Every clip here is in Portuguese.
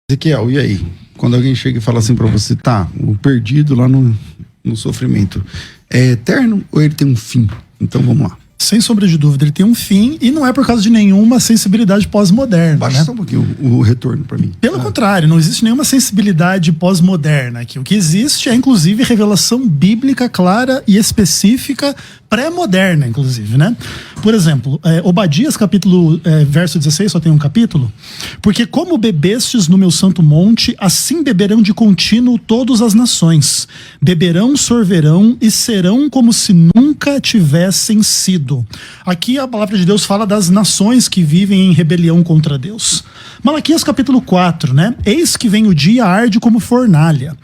Ezequiel, e aí? Quando alguém chega e fala assim pra você, tá, o perdido lá no sofrimento é eterno ou ele tem um fim? Então vamos lá. Sem sombra de dúvida, ele tem um fim e não é por causa de nenhuma sensibilidade pós-moderna. Baixa só um pouquinho o retorno pra mim. Pelo contrário, não existe nenhuma sensibilidade pós-moderna aqui. O que existe é, inclusive, revelação bíblica clara e específica, pré-moderna, inclusive, né? Por exemplo, Obadias, capítulo, verso 16, só tem um capítulo. Porque como bebestes no meu santo monte, assim beberão de contínuo todas as nações. Beberão, sorverão e serão como se nunca tivessem sido. Aqui a palavra de Deus fala das nações que vivem em rebelião contra Deus. Malaquias capítulo 4, né? Eis que vem o dia, arde como fornalha.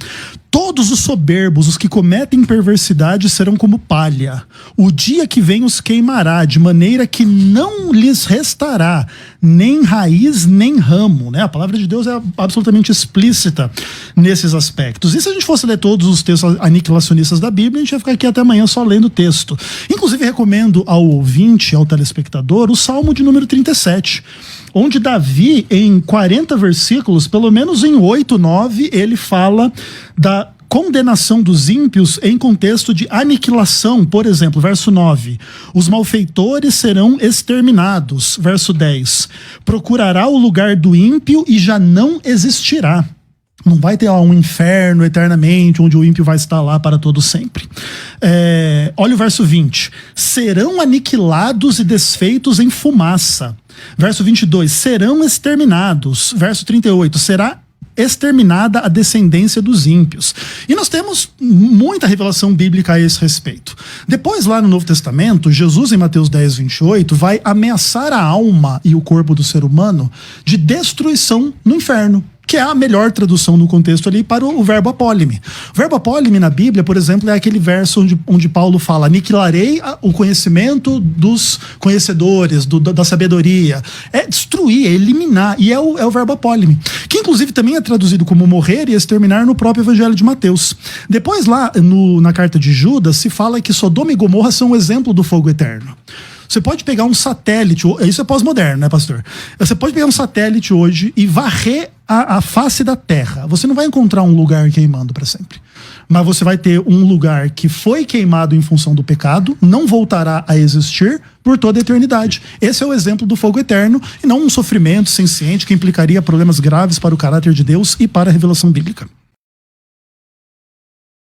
Todos os soberbos, os que cometem perversidade, serão como palha. O dia que vem os queimará, de maneira que não lhes restará nem raiz, nem ramo, né? A palavra de Deus é absolutamente explícita nesses aspectos. E se a gente fosse ler todos os textos aniquilacionistas da Bíblia, a gente ia ficar aqui até amanhã só lendo o texto. Inclusive, recomendo ao ouvinte, ao telespectador, o Salmo de número 37, onde Davi, em 40 versículos, pelo menos em 8, 9, ele fala da condenação dos ímpios em contexto de aniquilação. Por exemplo, verso 9, os malfeitores serão exterminados. Verso 10, procurará o lugar do ímpio e já não existirá. Não vai ter um inferno eternamente, onde o ímpio vai estar lá para todo sempre. Olha o verso 20. Serão aniquilados e desfeitos em fumaça. Verso 22. Serão exterminados. Verso 38. Será exterminada a descendência dos ímpios. E nós temos muita revelação bíblica a esse respeito. Depois, lá no Novo Testamento, Jesus, em Mateus 10, 28, vai ameaçar a alma e o corpo do ser humano de destruição no inferno, que é a melhor tradução no contexto ali para o verbo apólime. O verbo apólime na Bíblia, por exemplo, é aquele verso onde Paulo fala: aniquilarei o conhecimento dos conhecedores, da sabedoria. É destruir, é eliminar, e é o verbo apólime, que inclusive também é traduzido como morrer e exterminar no próprio Evangelho de Mateus. Depois lá na carta de Judas se fala que Sodoma e Gomorra são um exemplo do fogo eterno. Você pode pegar um satélite, isso é pós-moderno, né, pastor? Você pode pegar um satélite hoje e varrer a face da Terra. Você não vai encontrar um lugar queimando para sempre. Mas você vai ter um lugar que foi queimado em função do pecado, não voltará a existir por toda a eternidade. Esse é o exemplo do fogo eterno, e não um sofrimento senciente que implicaria problemas graves para o caráter de Deus e para a revelação bíblica.